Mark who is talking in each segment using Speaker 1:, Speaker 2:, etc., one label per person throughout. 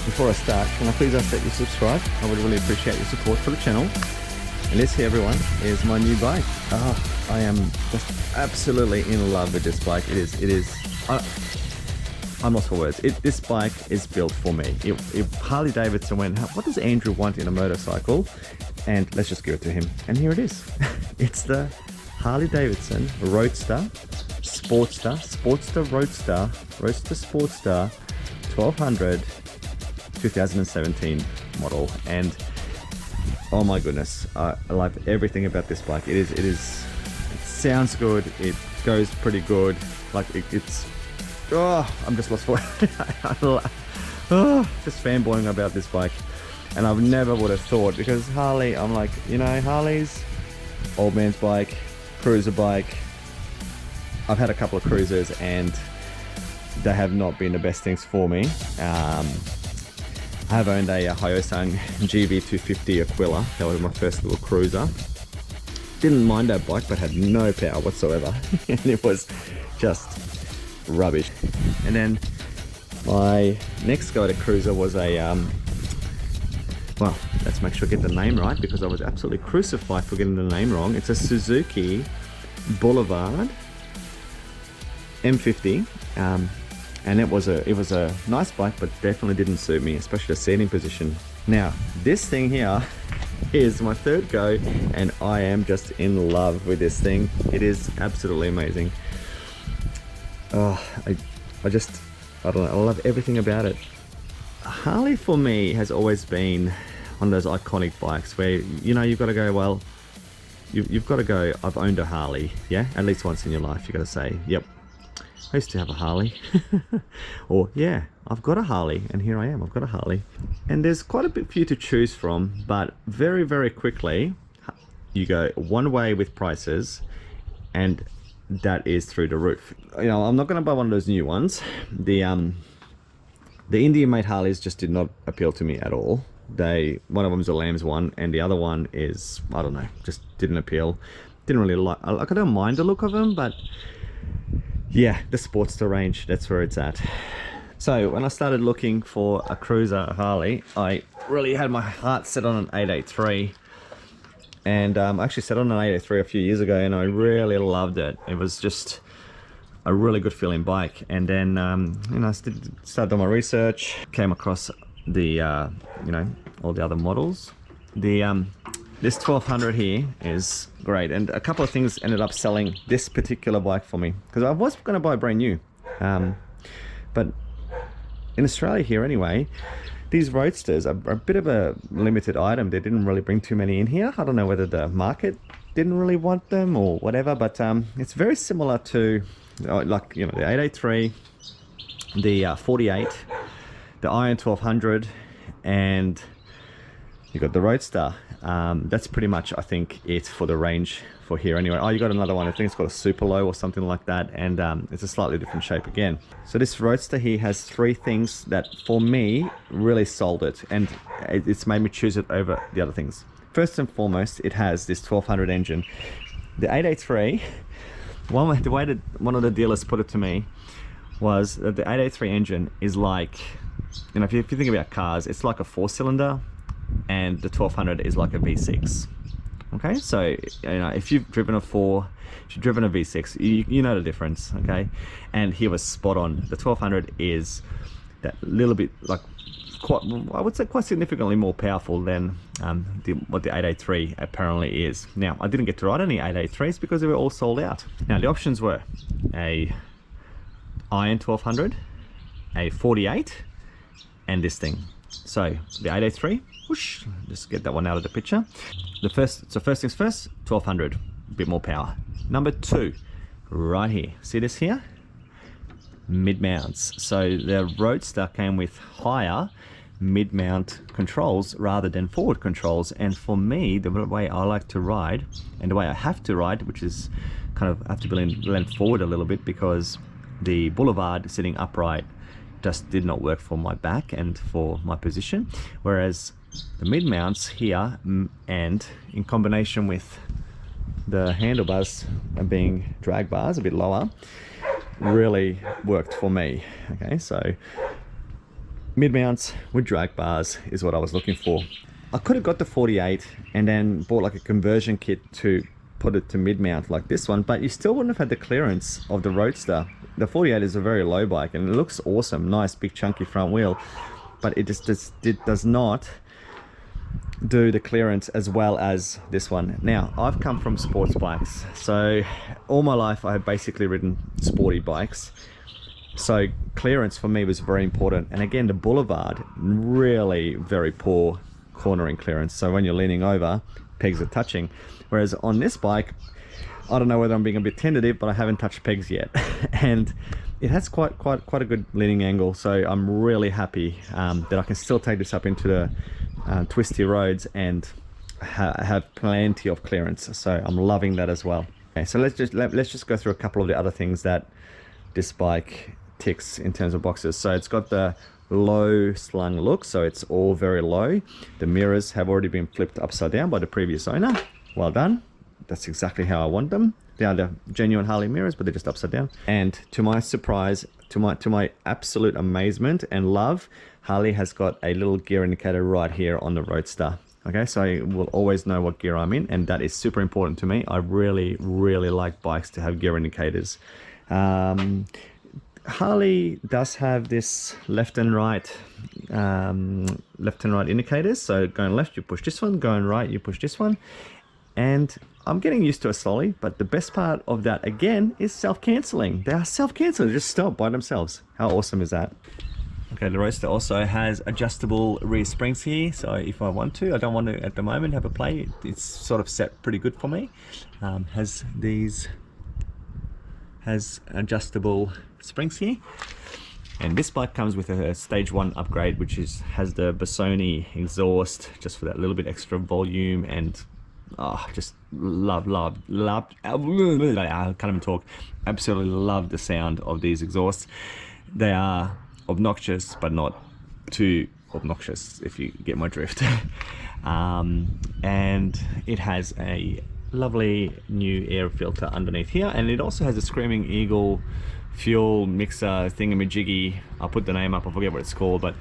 Speaker 1: before I start, can I please ask that you subscribe? I would really appreciate your support for the channel. And this here, everyone, is my new bike. I am just absolutely in love with this bike. I'm lost for words. This bike is built for me. If Harley Davidson went, what does Andrew want in a motorcycle? And let's just give it to him. And here it is. It's the Harley Davidson Roadster, Sportster Roadster, Sportster 1200 2017 model. And oh my goodness, I love everything about this bike. It sounds good, it goes pretty good, like it's I'm just lost for it. Just fanboying about this bike. And I've never would have thought, because Harley, I'm like, you know, Harley's old man's bike, cruiser bike. I've had a couple of cruisers and they have not been the best things for me. I have owned a Hyosung GV250 Aquila. That was my first little cruiser. Didn't mind that bike, but had no power whatsoever. And it was just rubbish. And then my next go to cruiser was a well, let's make sure I get the name right, because I was absolutely crucified for getting the name wrong. It's a Suzuki Boulevard M50, and it was a nice bike, but definitely didn't suit me, especially the seating position. Now this thing here is my third go, and I am just in love with this thing. It is absolutely amazing. I don't know, I love everything about it. Harley for me has always been one of those iconic bikes where, you know, you've got to go, well, you've got to go, I've owned a Harley, yeah? At least once in your life, you've got to say, yep, I used to have a Harley. Or, yeah, I've got a Harley, and here I am, I've got a Harley. And there's quite a few to choose from, but very, very quickly, you go one way with prices, and that is through the roof. You know, I'm not going to buy one of those new ones. The Indian made Harleys just did not appeal to me at all. One of them is a Lamb's one, and the other one is, I don't know, just didn't appeal. Didn't really like I don't mind the look of them, but yeah, the Sportster range, that's where it's at. So when I started looking for a cruiser, a Harley, I really had my heart set on an 883. And I actually set on an 883 a few years ago, and I really loved it. It was just a really good feeling bike. And then you know, I started doing my research, came across the you know, all the other models. This 1200 here is great, and a couple of things ended up selling this particular bike for me, because I was going to buy brand new, but in Australia here anyway, these Roadsters are a bit of a limited item. They didn't really bring too many in here. I don't know whether the market didn't really want them or whatever, but it's very similar to like, you know, the 883, the 48, the Iron 1200, and you got the Roadster. That's pretty much, I think, it for the range for here anyway. Oh, you got another one, I think it's called a Super Low or something like that, and it's a slightly different shape again. So this Roadster here has three things that for me really sold it, and it's made me choose it over the other things. First and foremost, it has this 1200 engine. The 883, the way that one of the dealers put it to me was that the 883 engine is like, you know, if you think about cars, it's like a 4-cylinder, and the 1200 is like a V6. Okay, so, you know, if you've driven a V6, you know the difference, okay? And he was spot on. The 1200 is that little bit, like, quite, I would say quite significantly more powerful than what the 883 apparently is. Now, I didn't get to ride any 883s because they were all sold out. Now, the options were a Iron 1200, a 48, and this thing. So, the 883, whoosh, just get that one out of the picture. So first things first, 1200, a bit more power. Number two, right here, see this here? Mid-mounts. So the Roadster came with higher mid-mount controls rather than forward controls, and for me, the way I like to ride, and the way I have to ride, which is kind of, I have to lean forward a little bit because the Boulevard sitting upright just did not work for my back and for my position, whereas the mid mounts here, and in combination with the handlebars being drag bars a bit lower, really worked for me. Okay, so Mid mounts with drag bars is what I was looking for. I could have got the 48 and then bought like a conversion kit to put it to mid mount like this one, but you still wouldn't have had the clearance of the Roadster. The 48 is a very low bike and it looks awesome, nice big chunky front wheel, but it does not do the clearance as well as this one. Now, I've come from sports bikes, so all my life I have basically ridden sporty bikes, so clearance for me was very important. And again, the Boulevard, really very poor cornering clearance, so when you're leaning over, pegs are touching. Whereas on this bike, I don't know whether I'm being a bit tentative, but I haven't touched pegs yet. And it has quite a good leaning angle, so I'm really happy that I can still take this up into the twisty roads and have plenty of clearance. So I'm loving that as well. Okay, so let's just go through a couple of the other things that this bike ticks in terms of boxes. So it's got the low slung look, so it's all very low. The mirrors have already been flipped upside down by the previous owner. Well done. That's exactly how I want them. They are the genuine Harley mirrors, but they're just upside down. And to my surprise, to my absolute amazement and love, Harley has got a little gear indicator right here on the Roadster. Okay, so I will always know what gear I'm in, and that is super important to me. I really like bikes to have gear indicators. Harley does have this left and right indicators. So going left, you push this one. Going right, you push this one. And I'm getting used to it slowly, but the best part of that again is self-canceling. They are self-canceling, just stop by themselves. How awesome is that? Okay, the Roadster also has adjustable rear springs here, so if I want to, I don't want to at the moment have a play, it's sort of set pretty good for me. Has adjustable springs here, and this bike comes with a stage 1 upgrade, which has the Busoni exhaust just for that little bit extra volume, and just love I can't even talk. Absolutely love the sound of these exhausts. They are obnoxious, but not too obnoxious, if you get my drift. And it has a lovely new air filter underneath here, and it also has a Screaming Eagle fuel mixer thingamajiggy. I'll put the name up, I forget what it's called, but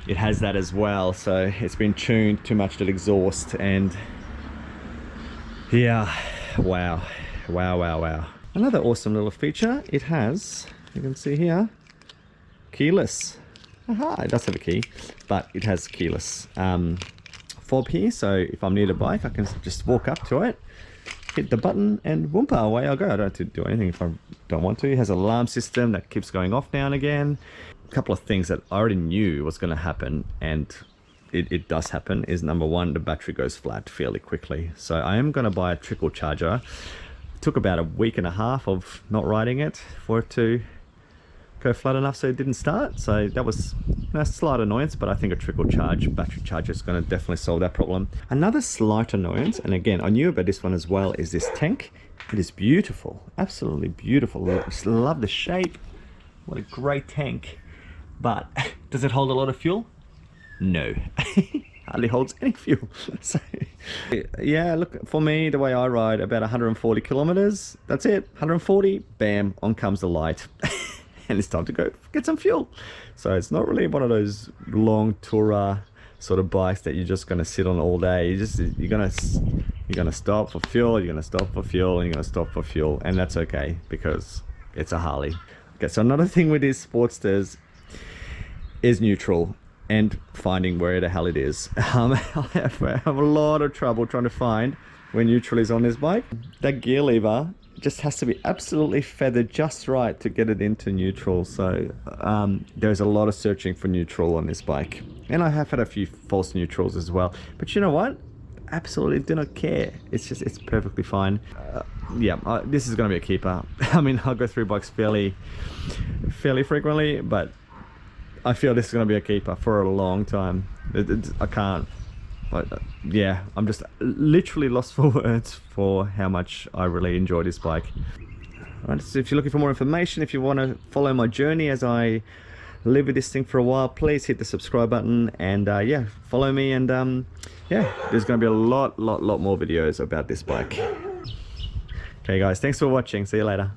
Speaker 1: it has that as well. So it's been tuned to match that exhaust, and yeah, wow. Another awesome little feature, it has, you can see here, keyless. It does have a key, but it has keyless fob here, so if I'm near the bike, I can just walk up to it, hit the button, and whoompa, away I go. I don't have to do anything if I don't want to. It has an alarm system that keeps going off now and again. A couple of things that I already knew was going to happen, and it does happen, is number one, the battery goes flat fairly quickly. So I am going to buy a trickle charger. It took about a week and a half of not riding it for it to go flat enough so it didn't start. So that was a slight annoyance, but I think a trickle charge battery charger is going to definitely solve that problem. Another slight annoyance, and again I knew about this one as well, is this tank. It is beautiful, absolutely beautiful. I just love the shape. What a great tank. But does it hold a lot of fuel? No. Hardly holds any fuel. So yeah, look, for me, the way I ride, about 140 kilometers, that's it. 140, bam, on comes the light. And it's time to go get some fuel. So it's not really one of those long tourer sort of bikes that you're just going to sit on all day. You're going to stop for fuel, you're going to stop for fuel, and you're going to stop for fuel, and that's okay because it's a Harley. Okay, so another thing with these Sportsters is neutral and finding where the hell it is. I have a lot of trouble trying to find where neutral is on this bike. That gear lever just has to be absolutely feathered just right to get it into neutral. So there's a lot of searching for neutral on this bike, and I have had a few false neutrals as well, but you know what, absolutely do not care. It's perfectly fine. Yeah, this is going to be a keeper. I mean, I'll go through bikes fairly frequently, but I feel this is going to be a keeper for a long time. I can't. Yeah, I'm just literally lost for words for how much I really enjoy this bike. Right, so if you're looking for more information, if you want to follow my journey as I live with this thing for a while, please hit the subscribe button, and yeah, follow me, and yeah, there's going to be a lot more videos about this bike. Okay guys, thanks for watching. See you later.